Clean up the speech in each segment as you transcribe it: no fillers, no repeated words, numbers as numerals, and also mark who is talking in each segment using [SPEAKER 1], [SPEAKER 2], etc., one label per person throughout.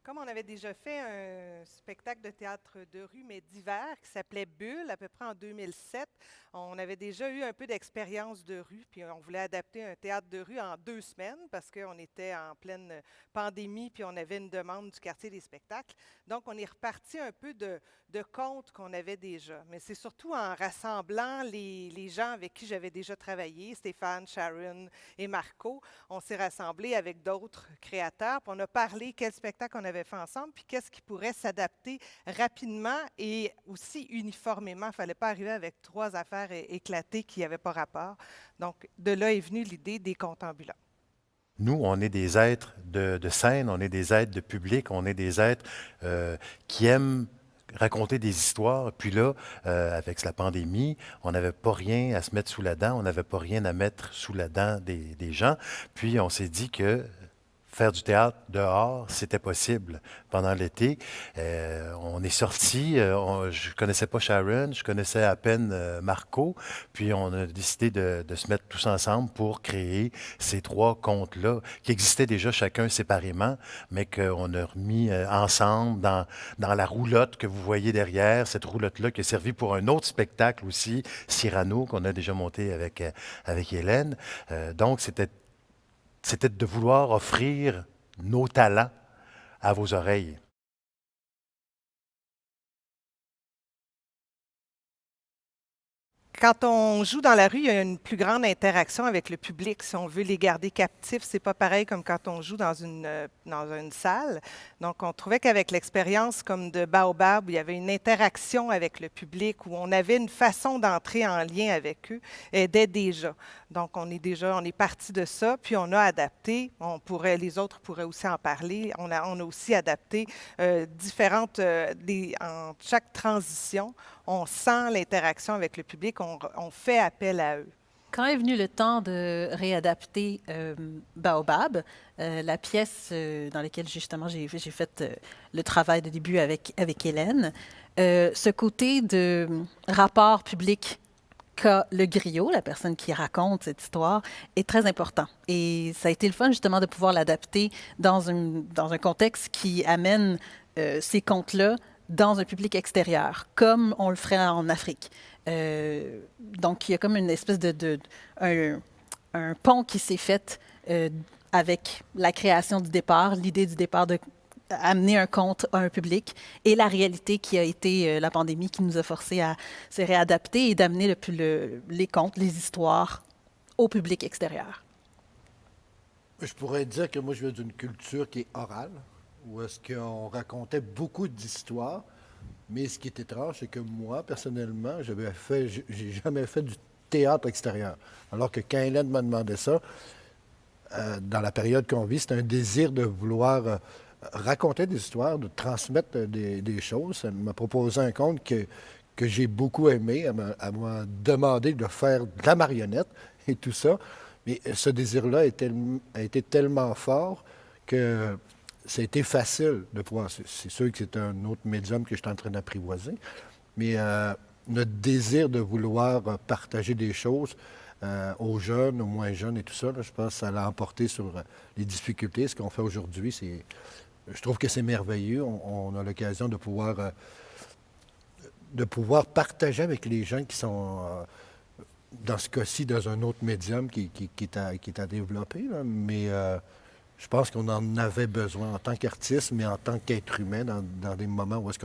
[SPEAKER 1] Comme on avait déjà fait un spectacle de théâtre de rue, mais d'hiver, qui s'appelait Bulle, à peu près en 2007, on avait déjà eu un peu d'expérience de rue, puis on voulait adapter un théâtre de rue en 2 semaines parce qu'on était en pleine pandémie, puis on avait une demande du quartier des spectacles. Donc, on est reparti un peu de contes qu'on avait déjà. Mais c'est surtout en rassemblant les gens avec qui j'avais déjà travaillé, Stéphane, Sharon et Marco. On s'est rassemblés avec d'autres créateurs, puis on a parlé quel spectacle on avait fait ensemble, puis qu'est-ce qui pourrait s'adapter rapidement et aussi uniformément. Il ne fallait pas arriver avec trois affaires éclatées qui n'avaient pas rapport. Donc, de là est venue l'idée des contes ambulants.
[SPEAKER 2] Nous, on est des êtres de scène, on est des êtres de public, on est des êtres qui aiment raconter des histoires. Puis là, avec la pandémie, on n'avait pas rien à se mettre sous la dent, on n'avait pas rien à mettre sous la dent des gens. Puis on s'est dit que faire du théâtre dehors, c'était possible pendant l'été. On est sorti, je connaissais pas Sharon, je connaissais à peine Marco, puis on a décidé de se mettre tous ensemble pour créer ces trois contes-là, qui existaient déjà chacun séparément, mais qu'on a remis ensemble dans la roulotte que vous voyez derrière, cette roulotte-là qui a servi pour un autre spectacle aussi, Cyrano, qu'on a déjà monté avec Hélène. Donc, c'était de vouloir offrir nos talents à vos oreilles.
[SPEAKER 1] Quand on joue dans la rue, il y a une plus grande interaction avec le public. Si on veut les garder captifs, c'est pas pareil comme quand on joue dans une salle. Donc, on trouvait qu'avec l'expérience comme de Baobab, où il y avait une interaction avec le public, où on avait une façon d'entrer en lien avec eux, aidait déjà. Donc, on est parti de ça, puis on a adapté. Les autres pourraient aussi en parler. On a aussi adapté en chaque transition on sent l'interaction avec le public, on fait appel à eux.
[SPEAKER 3] Quand est venu le temps de réadapter Baobab, la pièce dans laquelle justement j'ai fait le travail de début avec Hélène, ce côté de rapport public qu'a le griot, la personne qui raconte cette histoire, est très important. Et ça a été le fun justement de pouvoir l'adapter dans un contexte qui amène ces contes-là dans un public extérieur, comme on le ferait en Afrique. Donc, il y a comme une espèce un pont qui s'est fait avec la création du départ, l'idée du départ de amener un conte à un public et la réalité qui a été la pandémie qui nous a forcés à se réadapter et d'amener les contes, les histoires au public extérieur.
[SPEAKER 4] Je pourrais dire que moi, je viens d'une culture qui est orale, où est-ce qu'on racontait beaucoup d'histoires, mais ce qui est étrange, c'est que moi, personnellement, j'ai jamais fait du théâtre extérieur. Alors que quand Hélène m'a demandé ça, dans la période qu'on vit, c'était un désir de vouloir raconter des histoires, de transmettre des choses. Elle m'a proposé un conte que j'ai beaucoup aimé. Elle m'a demandé de faire de la marionnette et tout ça. Mais ce désir-là a été tellement fort que ça a été facile de pouvoir. C'est sûr que c'est un autre médium que je suis en train d'apprivoiser, mais notre désir de vouloir partager des choses aux jeunes, aux moins jeunes et tout ça, là, je pense que ça l'a emporté sur les difficultés. Ce qu'on fait aujourd'hui, je trouve que c'est merveilleux. On a l'occasion de pouvoir partager avec les gens qui sont, dans ce cas-ci, dans un autre médium qui est à développer. Là. Mais je pense qu'on en avait besoin en tant qu'artiste, mais en tant qu'être humain, dans des moments où est-ce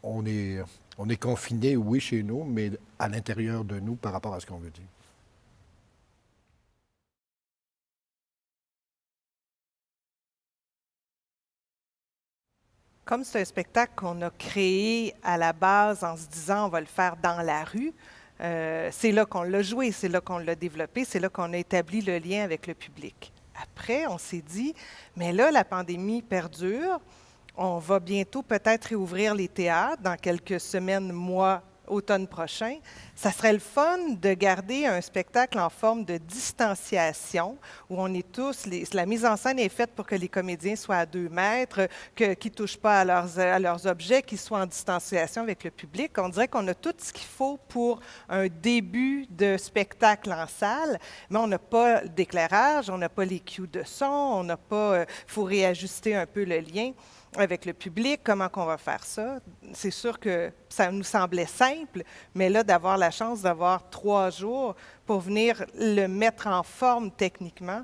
[SPEAKER 4] on est confiné, oui, chez nous, mais à l'intérieur de nous par rapport à ce qu'on veut dire.
[SPEAKER 1] Comme c'est un spectacle qu'on a créé à la base en se disant on va le faire dans la rue, c'est là qu'on l'a joué, c'est là qu'on l'a développé, c'est là qu'on a établi le lien avec le public. Après, on s'est dit, mais là, la pandémie perdure, on va bientôt peut-être réouvrir les théâtres dans quelques semaines, mois automne prochain. Ça serait le fun de garder un spectacle en forme de distanciation, où on est tous, la mise en scène est faite pour que les comédiens soient à 2 mètres, qu'ils ne touchent pas à leurs objets, qu'ils soient en distanciation avec le public. On dirait qu'on a tout ce qu'il faut pour un début de spectacle en salle, mais on n'a pas d'éclairage, on n'a pas les cues de son, on n'a pas, faut réajuster un peu le lien avec le public, comment qu'on va faire ça. C'est sûr que ça nous semblait simple, mais là, d'avoir la chance d'avoir 3 jours pour venir le mettre en forme techniquement,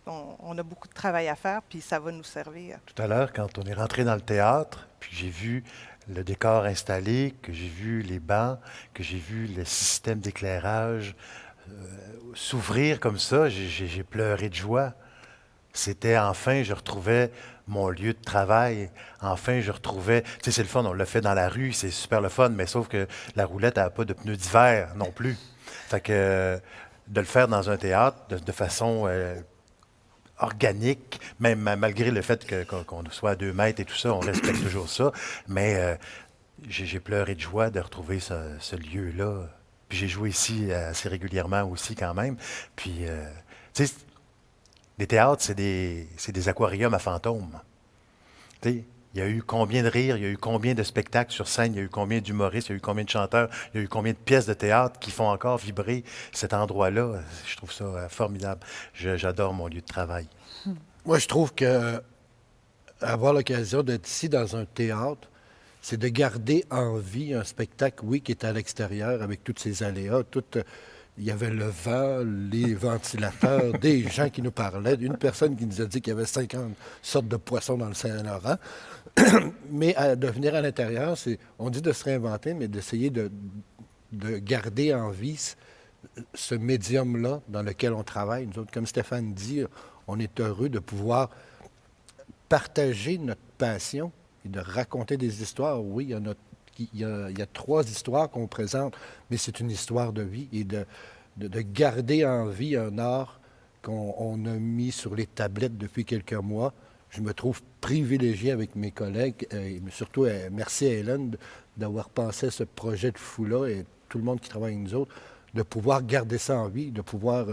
[SPEAKER 1] on a beaucoup de travail à faire, puis ça va nous servir.
[SPEAKER 2] Tout à l'heure, quand on est rentré dans le théâtre, puis j'ai vu le décor installé, que j'ai vu les bancs, que j'ai vu le système d'éclairage s'ouvrir comme ça, j'ai pleuré de joie. C'était enfin, je retrouvais mon lieu de travail. Enfin, je retrouvais. Tu sais, c'est le fun, on l'a fait dans la rue, c'est super le fun, mais sauf que la roulette n'a pas de pneus d'hiver non plus. Fait que de le faire dans un théâtre de façon organique, même malgré le fait qu'on soit à 2 mètres et tout ça, on respecte toujours ça, mais j'ai pleuré de joie de retrouver ce lieu-là. Puis j'ai joué ici assez régulièrement aussi quand même. Puis, tu sais, les théâtres, c'est des aquariums à fantômes. Tu sais, il y a eu combien de rires, il y a eu combien de spectacles sur scène, il y a eu combien d'humoristes, il y a eu combien de chanteurs, il y a eu combien de pièces de théâtre qui font encore vibrer cet endroit-là. Je trouve ça formidable. J'adore mon lieu de travail.
[SPEAKER 4] Moi, je trouve que avoir l'occasion d'être ici dans un théâtre, c'est de garder en vie un spectacle, oui, qui est à l'extérieur avec tous ces aléas, il y avait le vent, les ventilateurs, des gens qui nous parlaient, une personne qui nous a dit qu'il y avait 50 sortes de poissons dans le Saint-Laurent. Mais de venir à l'intérieur, on dit de se réinventer, mais d'essayer de garder en vie ce médium-là dans lequel on travaille. Nous autres, comme Stéphane dit, on est heureux de pouvoir partager notre passion et de raconter des histoires. Oui, il y a 3 histoires qu'on présente, mais c'est une histoire de vie et de garder en vie un art qu'on a mis sur les tablettes depuis quelques mois. Je me trouve privilégié avec mes collègues et surtout merci à Hélène d'avoir pensé à ce projet de fou-là et tout le monde qui travaille avec nous autres, de pouvoir garder ça en vie, de pouvoir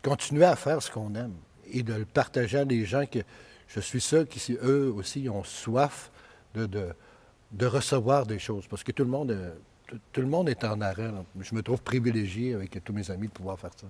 [SPEAKER 4] continuer à faire ce qu'on aime et de le partager à des gens que je suis sûr qui, eux aussi, ont soif de recevoir des choses. Parce que tout le monde est en arrêt. Là. Je me trouve privilégié avec tous mes amis de pouvoir faire ça.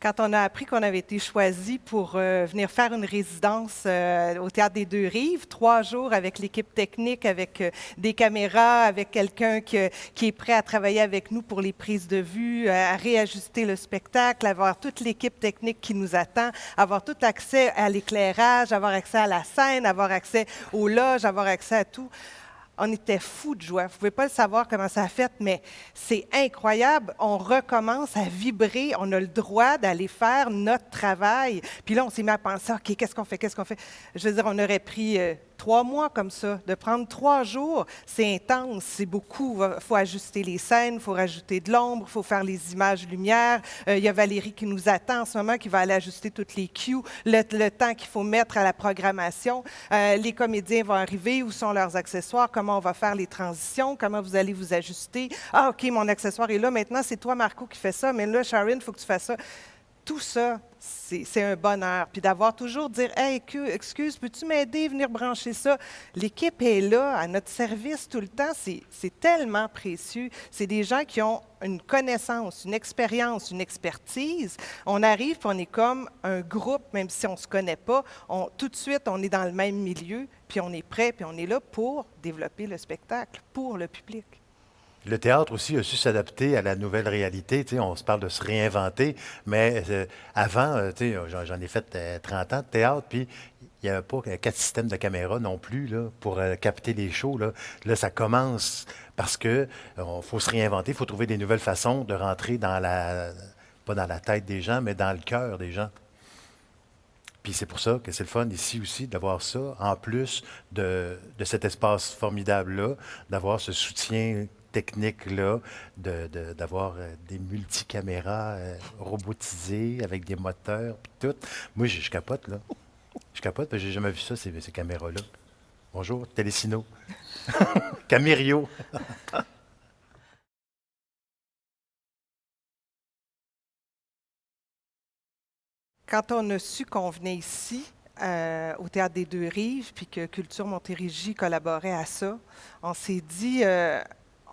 [SPEAKER 1] Quand on a appris qu'on avait été choisi pour venir faire une résidence au Théâtre des Deux-Rives, 3 jours avec l'équipe technique, avec des caméras, avec quelqu'un qui est prêt à travailler avec nous pour les prises de vue, à réajuster le spectacle, avoir toute l'équipe technique qui nous attend, avoir tout accès à l'éclairage, avoir accès à la scène, avoir accès aux loges, avoir accès à tout. On était fous de joie. Vous ne pouvez pas le savoir comment ça a fait, mais c'est incroyable. On recommence à vibrer. On a le droit d'aller faire notre travail. Puis là, on s'est mis à penser, OK, qu'est-ce qu'on fait? Je veux dire, on aurait pris 3 mois comme ça. De prendre 3 jours, c'est intense, c'est beaucoup. Il faut ajuster les scènes, il faut rajouter de l'ombre, il faut faire les images lumière. Il y a Valérie qui nous attend en ce moment, qui va aller ajuster toutes les cues, le temps qu'il faut mettre à la programmation. Les comédiens vont arriver, où sont leurs accessoires, comment on va faire les transitions, comment vous allez vous ajuster. Ah, OK, mon accessoire est là. Maintenant, c'est toi, Marco, qui fais ça. Mais là, Sharon, il faut que tu fasses ça. Tout ça, c'est un bonheur. Puis d'avoir toujours dire, hey, excuse, peux-tu m'aider, venir brancher ça? L'équipe est là, à notre service tout le temps. C'est tellement précieux. C'est des gens qui ont une connaissance, une expérience, une expertise. On arrive, puis on est comme un groupe, même si on ne se connaît pas. Tout de suite, on est dans le même milieu, puis on est prêt, puis on est là pour développer le spectacle, pour le public.
[SPEAKER 2] Le théâtre aussi a su s'adapter à la nouvelle réalité. Tu sais, on se parle de se réinventer, mais avant, tu sais, j'en ai fait 30 ans de théâtre, puis il n'y avait pas 4 systèmes de caméra non plus là, pour capter les shows. Là, ça commence parce que faut se réinventer, il faut trouver des nouvelles façons de rentrer pas dans la tête des gens, mais dans le cœur des gens. Puis c'est pour ça que c'est le fun ici aussi d'avoir ça, en plus de cet espace formidable-là, d'avoir ce soutien technique-là, d'avoir des multicaméras robotisées avec des moteurs, puis tout. Moi, je capote, là. Je capote, parce que j'ai jamais vu ça, ces caméras-là. Bonjour, Télécino. Camério.
[SPEAKER 1] Quand on a su qu'on venait ici, au Théâtre des Deux-Rives, puis que Culture Montérégie collaborait à ça, on s'est dit,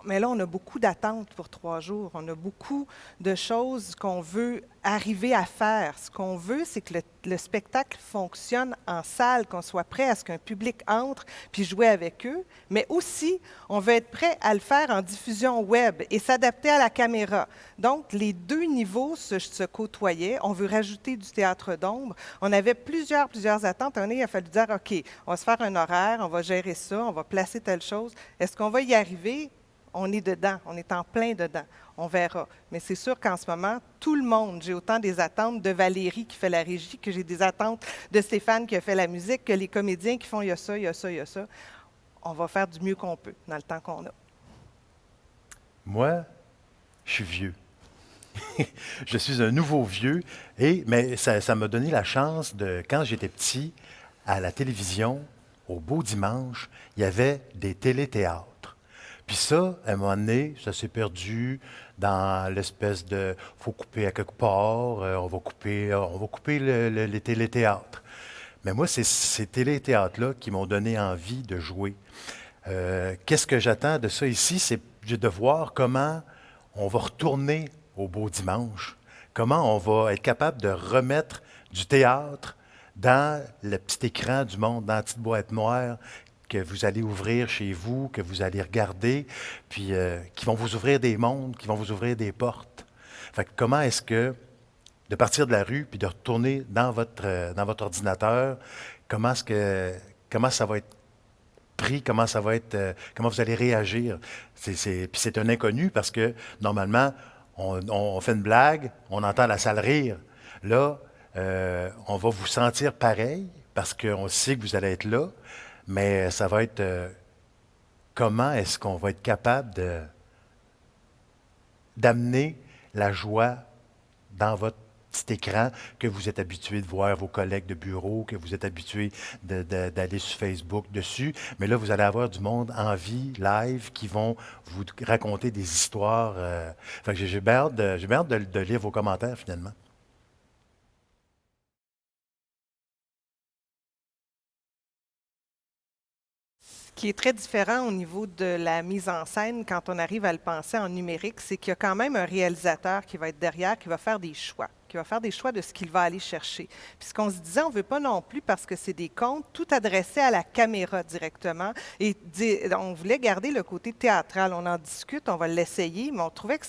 [SPEAKER 1] mais là, on a beaucoup d'attentes pour 3 jours. On a beaucoup de choses qu'on veut arriver à faire. Ce qu'on veut, c'est que le spectacle fonctionne en salle, qu'on soit prêt à ce qu'un public entre puis jouer avec eux, mais aussi, on veut être prêt à le faire en diffusion web et s'adapter à la caméra. Donc, les deux niveaux se côtoyaient. On veut rajouter du théâtre d'ombre. On avait plusieurs attentes. Il a fallu dire, OK, on va se faire un horaire, on va gérer ça, on va placer telle chose. Est-ce qu'on va y arriver? On est dedans, on est en plein dedans. On verra. Mais c'est sûr qu'en ce moment, tout le monde, j'ai autant des attentes de Valérie qui fait la régie, que j'ai des attentes de Stéphane qui a fait la musique, que les comédiens qui font il y a ça, il y a ça, il y a ça. On va faire du mieux qu'on peut dans le temps qu'on a.
[SPEAKER 2] Moi, je suis vieux. Je suis un nouveau vieux, mais ça m'a donné la chance de, quand j'étais petit, à la télévision, au Beau Dimanche, il y avait des téléthéâtres. Puis ça, à un moment donné, ça s'est perdu dans l'espèce de faut couper à quelque part, on va couper les téléthéâtres. Mais moi, c'est ces téléthéâtres-là qui m'ont donné envie de jouer. Qu'est-ce que j'attends de ça ici? C'est de voir comment on va retourner au Beau Dimanche, comment on va être capable de remettre du théâtre dans le petit écran du monde, dans la petite boîte noire que vous allez ouvrir chez vous, que vous allez regarder, puis qui vont vous ouvrir des mondes, qui vont vous ouvrir des portes. Fait que comment est-ce que, de partir de la rue, puis de retourner dans votre ordinateur, comment ça va être pris, comment vous allez réagir? Puis c'est un inconnu parce que, normalement, on fait une blague, on entend la salle rire. Là, on va vous sentir pareil parce qu'on sait que vous allez être là, mais ça va être comment est-ce qu'on va être capable d'amener la joie dans votre petit écran que vous êtes habitué de voir vos collègues de bureau, que vous êtes habitué d'aller sur Facebook dessus. Mais là, vous allez avoir du monde en vie, live, qui vont vous raconter des histoires. Fait que j'ai bien hâte de lire vos commentaires, finalement.
[SPEAKER 1] Ce qui est très différent au niveau de la mise en scène quand on arrive à le penser en numérique, c'est qu'il y a quand même un réalisateur qui va être derrière, qui va faire des choix de ce qu'il va aller chercher. Puis ce qu'on se disait, on ne veut pas non plus, parce que c'est des contes, tout adressés à la caméra directement. Et on voulait garder le côté théâtral. On en discute, on va l'essayer, mais on trouvait que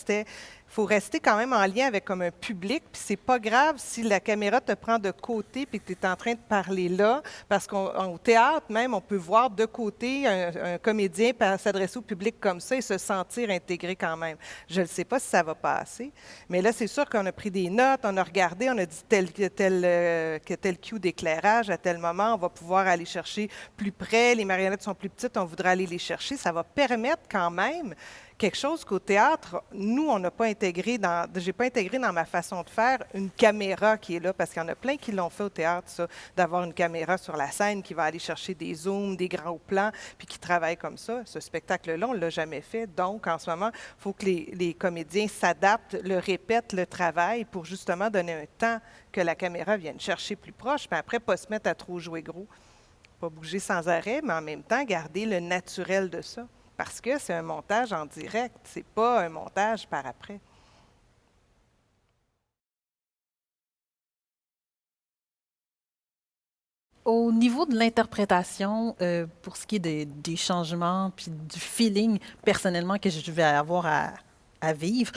[SPEAKER 1] il faut rester quand même en lien avec comme un public, puis c'est pas grave si la caméra te prend de côté puis que tu es en train de parler là, parce qu'au théâtre même, on peut voir de côté un comédien s'adresser au public comme ça et se sentir intégré quand même. Je ne sais pas si ça va passer, mais là, c'est sûr qu'on a pris des notes, on a regardé, on a dit tel cue d'éclairage à tel moment, on va pouvoir aller chercher plus près, les marionnettes sont plus petites, on voudrait aller les chercher. Ça va permettre quand même quelque chose qu'au théâtre, nous, on n'a pas intégré j'ai pas intégré dans ma façon de faire une caméra qui est là, parce qu'il y en a plein qui l'ont fait au théâtre, ça, d'avoir une caméra sur la scène qui va aller chercher des zooms, des grands plans, puis qui travaille comme ça. Ce spectacle-là, on ne l'a jamais fait. Donc, en ce moment, il faut que les comédiens s'adaptent, le répètent, le travaillent pour justement donner un temps que la caméra vienne chercher plus proche, puis après, pas se mettre à trop jouer gros. Pas bouger sans arrêt, mais en même temps, garder le naturel de ça. Parce que c'est un montage en direct, c'est pas un montage par après.
[SPEAKER 3] Au niveau de l'interprétation, pour ce qui est des changements puis du feeling personnellement que je vais avoir à vivre,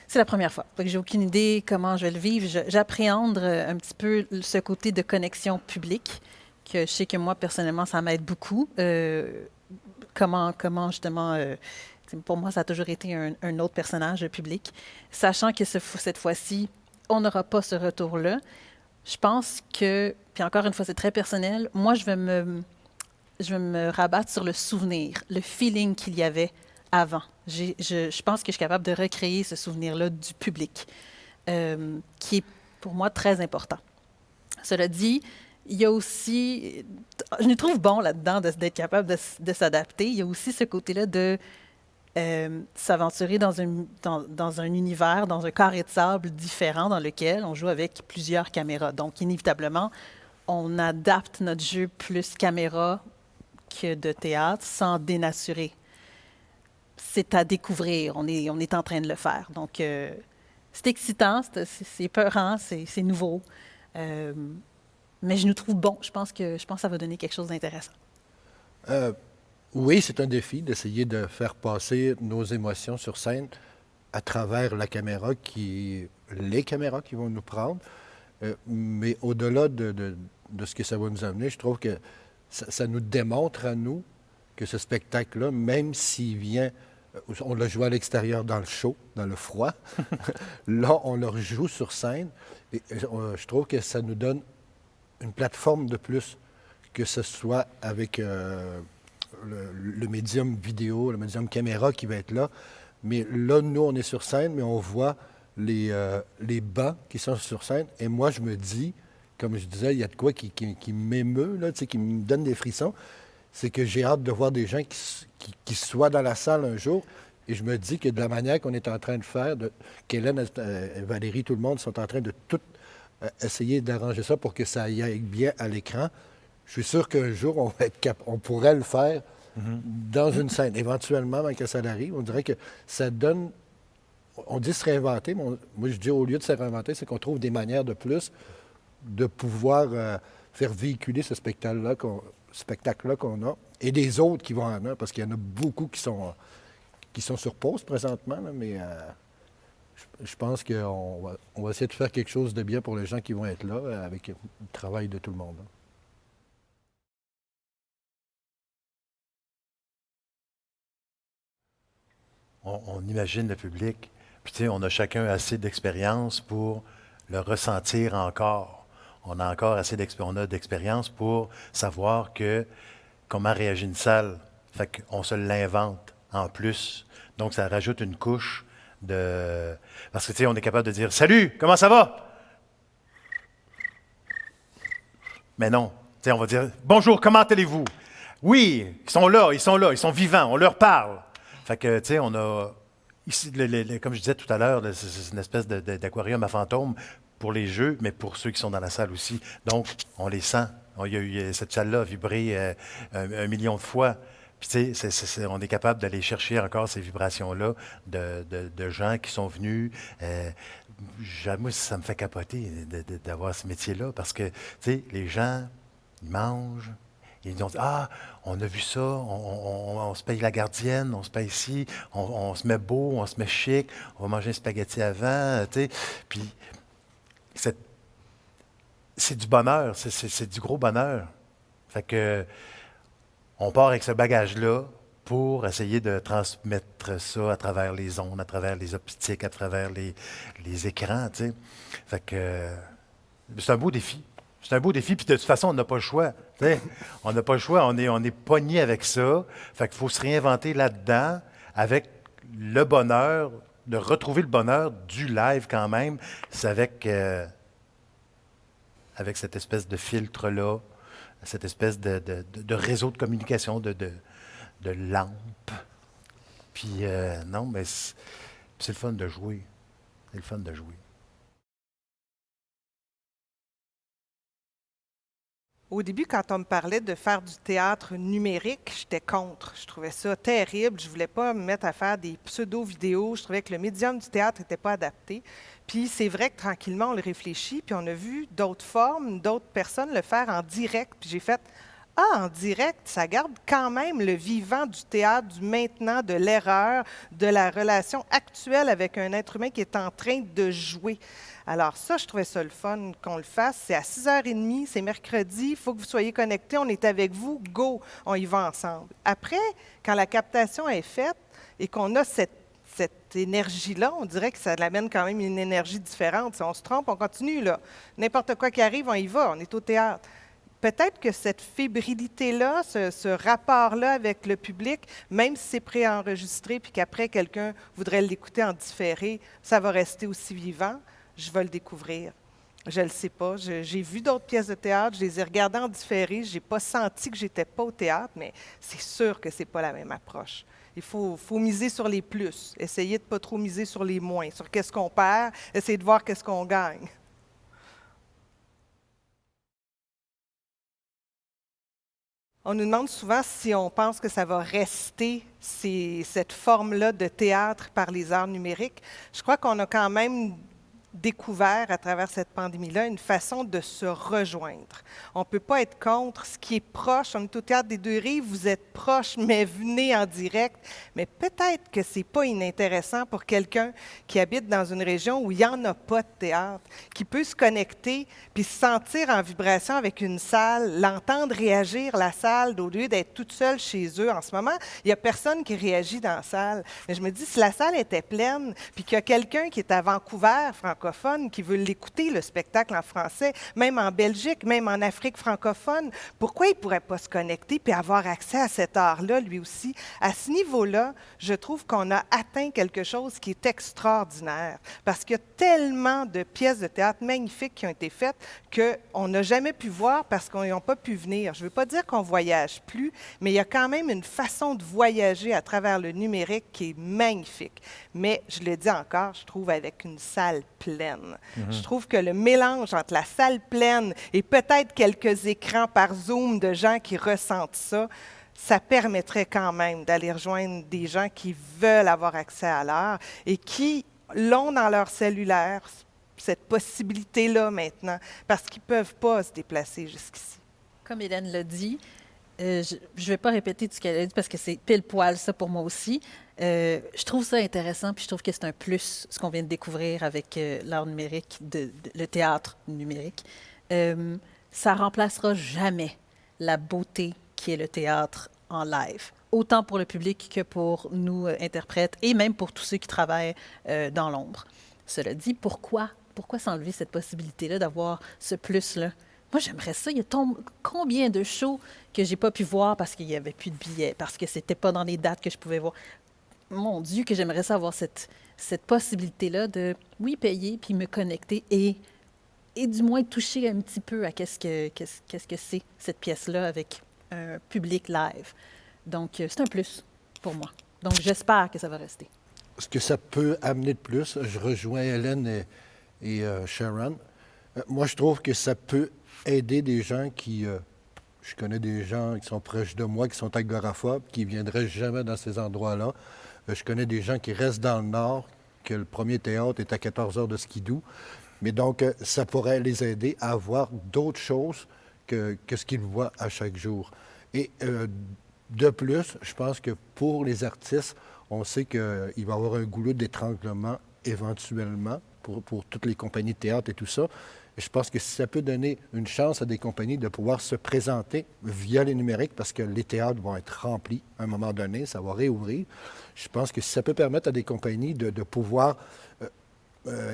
[SPEAKER 3] c'est la première fois. J'ai aucune idée comment je vais le vivre. J'appréhende un petit peu ce côté de connexion publique, que je sais que moi, personnellement, ça m'aide beaucoup. Comment justement, pour moi, ça a toujours été un autre personnage public. Sachant que cette fois-ci, on n'aura pas ce retour-là, je pense que, puis encore une fois, c'est très personnel, moi, je vais me rabattre sur le souvenir, le feeling qu'il y avait avant. Je pense que je suis capable de recréer ce souvenir-là du public, qui est pour moi très important. Cela dit, il y a aussi, je nous trouve bon là-dedans d'être capable de s'adapter. Il y a aussi ce côté-là de s'aventurer dans un univers, dans un carré de sable différent dans lequel on joue avec plusieurs caméras. Donc, inévitablement, on adapte notre jeu plus caméra que de théâtre sans dénaturer. C'est à découvrir. On est en train de le faire. Donc, c'est excitant, c'est peurant, c'est nouveau. Mais je nous trouve bon. Je pense que ça va donner quelque chose d'intéressant.
[SPEAKER 4] Oui, c'est un défi d'essayer de faire passer nos émotions sur scène à travers la caméra, les caméras qui vont nous prendre. Mais au-delà de ce que ça va nous amener, je trouve que ça nous démontre à nous que ce spectacle-là, même s'il vient, on l'a joué à l'extérieur dans le chaud, dans le froid, là, on le rejoue sur scène. Et je trouve que ça nous donne une plateforme de plus, que ce soit avec le médium vidéo, le médium caméra qui va être là. Mais là, nous, on est sur scène, mais on voit les bancs qui sont sur scène. Et moi, je me dis, comme je disais, il y a de quoi qui m'émeut, là, qui me donne des frissons. C'est que j'ai hâte de voir des gens qui soient dans la salle un jour. Et je me dis que de la manière qu'on est en train de faire, qu'Hélène, Valérie, tout le monde sont en train de tout essayer d'arranger ça pour que ça aille bien à l'écran. Je suis sûr qu'un jour, on pourrait le faire dans une scène. Éventuellement, avant que ça arrive, on dirait que ça donne... On dit se réinventer, mais moi, je dis au lieu de se réinventer, c'est qu'on trouve des manières de plus de pouvoir faire véhiculer ce spectacle-là qu'on a, et des autres qui vont en avoir, parce qu'il y en a beaucoup qui sont sur pause présentement, là, mais je pense qu'on va essayer de faire quelque chose de bien pour les gens qui vont être là, avec le travail de tout le monde, là.
[SPEAKER 2] On imagine le public, puis tu sais, on a chacun assez d'expérience pour le ressentir encore. On a encore assez d'expérience pour savoir comment réagit une salle. Fait qu'on se l'invente en plus. Donc, ça rajoute une couche de... Parce que, tu sais, on est capable de dire « Salut, comment ça va? » Mais non. Tu sais, on va dire « Bonjour, comment allez-vous? » Oui, ils sont là, ils sont vivants, on leur parle. Fait que, tu sais, on a... Ici, comme je disais tout à l'heure, c'est une espèce d'aquarium à fantômes pour les jeux, mais pour ceux qui sont dans la salle aussi. Donc, on les sent. Cette salle-là a vibré 1 million de fois. Puis, tu sais, on est capable d'aller chercher encore ces vibrations-là de gens qui sont venus. Moi, ça me fait capoter d'avoir ce métier-là parce que, tu sais, les gens, ils mangent. Ils disent « Ah, on a vu ça, on se paye la gardienne, on se paye ici, on se met beau, on se met chic, on va manger un spaghetti avant. » tu sais. Puis, c'est du bonheur, c'est du gros bonheur. Fait que, on part avec ce bagage-là pour essayer de transmettre ça à travers les ondes, à travers les optiques, à travers les écrans. Tu sais. Fait que, c'est un beau défi. C'est un beau défi, puis de toute façon, on n'a pas le choix. T'sais. On n'a pas le choix, on est pogné avec ça. Fait qu'il faut se réinventer là-dedans avec le bonheur, de retrouver le bonheur du live quand même. C'est avec cette espèce de filtre-là, cette espèce de réseau de communication, de lampe. Puis non, mais c'est le fun de jouer. C'est le fun de jouer.
[SPEAKER 1] Au début, quand on me parlait de faire du théâtre numérique, j'étais contre. Je trouvais ça terrible. Je ne voulais pas me mettre à faire des pseudo-vidéos. Je trouvais que le médium du théâtre n'était pas adapté. Puis c'est vrai que tranquillement, on le réfléchit, puis on a vu d'autres formes, d'autres personnes le faire en direct. Puis j'ai fait « Ah, en direct, ça garde quand même le vivant du théâtre, du maintenant, de l'erreur, de la relation actuelle avec un être humain qui est en train de jouer. » Alors ça, je trouvais ça le fun qu'on le fasse. C'est à 6h30, c'est mercredi, il faut que vous soyez connectés, on est avec vous, go, on y va ensemble. Après, quand la captation est faite et qu'on a cette énergie-là, on dirait que ça amène quand même une énergie différente. Si on se trompe, on continue, là. N'importe quoi qui arrive, on y va, on est au théâtre. Peut-être que cette fébrilité-là, ce rapport-là avec le public, même si c'est préenregistré puis qu'après quelqu'un voudrait l'écouter en différé, ça va rester aussi vivant. Je vais le découvrir. Je ne le sais pas. J'ai vu d'autres pièces de théâtre, je les ai regardées en différé. Je n'ai pas senti que j'étais pas au théâtre, mais c'est sûr que c'est pas la même approche. Il faut miser sur les plus, essayer de ne pas trop miser sur les moins, sur qu'est-ce qu'on perd, essayer de voir qu'est-ce qu'on gagne. On nous demande souvent si on pense que ça va rester cette forme-là de théâtre par les arts numériques. Je crois qu'on a quand même découvert à travers cette pandémie-là une façon de se rejoindre. On ne peut pas être contre ce qui est proche. On est au Théâtre des Deux Rives, vous êtes proche, mais venez en direct. Mais peut-être que ce n'est pas inintéressant pour quelqu'un qui habite dans une région où il n'y en a pas de théâtre, qui peut se connecter puis se sentir en vibration avec une salle, l'entendre réagir la salle au lieu d'être toute seule chez eux. En ce moment, il n'y a personne qui réagit dans la salle. Mais je me dis, si la salle était pleine, puis qu'il y a quelqu'un qui est à Vancouver, francophone, qui veut l'écouter, le spectacle en français, même en Belgique, même en Afrique francophone, pourquoi il ne pourrait pas se connecter puis avoir accès à cet art-là, lui aussi? À ce niveau-là, je trouve qu'on a atteint quelque chose qui est extraordinaire, parce qu'il y a tellement de pièces de théâtre magnifiques qui ont été faites qu'on n'a jamais pu voir parce qu'ils n'ont pas pu venir. Je ne veux pas dire qu'on ne voyage plus, mais il y a quand même une façon de voyager à travers le numérique qui est magnifique. Mais, je le dis encore, je trouve avec une salle pleine. Je trouve que le mélange entre la salle pleine et peut-être quelques écrans par Zoom de gens qui ressentent ça, ça permettrait quand même d'aller rejoindre des gens qui veulent avoir accès à l'art et qui l'ont dans leur cellulaire, cette possibilité-là maintenant, parce qu'ils ne peuvent pas se déplacer jusqu'ici.
[SPEAKER 3] Comme Hélène l'a dit, je ne vais pas répéter tout ce qu'elle a dit parce que c'est pile poil ça pour moi aussi. Je trouve ça intéressant, puis je trouve que c'est un plus, ce qu'on vient de découvrir avec l'art numérique, le théâtre numérique. Ça remplacera jamais la beauté qui est le théâtre en live, autant pour le public que pour nous, interprètes, et même pour tous ceux qui travaillent dans l'ombre. Cela dit, pourquoi s'enlever cette possibilité-là d'avoir ce plus-là? Moi, j'aimerais ça. Il y a combien de shows que j'ai pas pu voir parce qu'il n'y avait plus de billets, parce que c'était pas dans les dates que je pouvais voir. Mon Dieu, que j'aimerais ça avoir cette possibilité-là de, oui, payer, puis me connecter et du moins toucher un petit peu à qu'est-ce que c'est, cette pièce-là, avec un public live. Donc, c'est un plus pour moi. Donc, j'espère que ça va rester.
[SPEAKER 4] Ce que ça peut amener de plus, je rejoins Hélène et Sharon. Moi, je trouve que ça peut aider des gens qui... je connais des gens qui sont proches de moi, qui sont agoraphobes, qui ne viendraient jamais dans ces endroits-là. Je connais des gens qui restent dans le Nord, que le premier théâtre est à 14 heures de skidoo. Mais donc, ça pourrait les aider à voir d'autres choses que ce qu'ils voient à chaque jour. Et de plus, je pense que pour les artistes, on sait qu'il va y avoir un goulot d'étranglement éventuellement pour toutes les compagnies de théâtre et tout ça. Et je pense que ça peut donner une chance à des compagnies de pouvoir se présenter via les numériques parce que les théâtres vont être remplis à un moment donné, ça va réouvrir. Je pense que ça peut permettre à des compagnies de pouvoir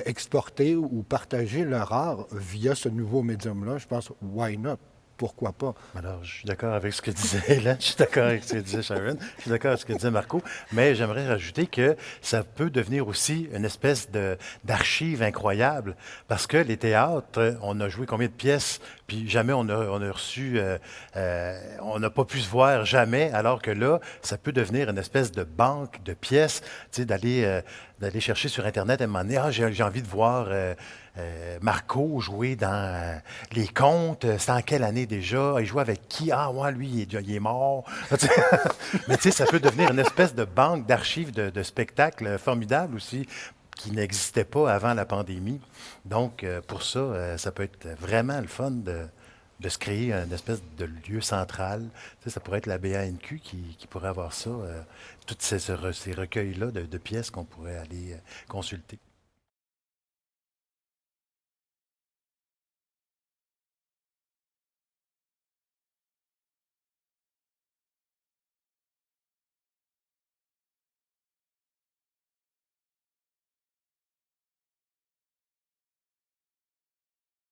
[SPEAKER 4] exporter ou partager leur art via ce nouveau médium-là. Je pense, why not? Pourquoi pas?
[SPEAKER 2] Alors, je suis d'accord avec ce que disait Hélène, je suis d'accord avec ce que disait Sharon, je suis d'accord avec ce que disait Marco, mais j'aimerais rajouter que ça peut devenir aussi une espèce d'archive incroyable, parce que les théâtres, on a joué combien de pièces, puis jamais on a reçu, on n'a pas pu se voir jamais, alors que là, ça peut devenir une espèce de banque de pièces, tu sais, d'aller chercher sur Internet et me demander, ah, j'ai envie de voir Marco jouer dans Les Contes. C'était en quelle année déjà? Il jouait avec qui? Ah, ouais, lui, il est mort. Mais tu sais, ça peut devenir une espèce de banque d'archives de spectacles formidables aussi, qui n'existait pas avant la pandémie. Donc, pour ça, ça peut être vraiment le fun de se créer une espèce de lieu central. Tu sais, ça pourrait être la BANQ qui pourrait avoir ça, tous ces recueils-là de pièces qu'on pourrait aller consulter.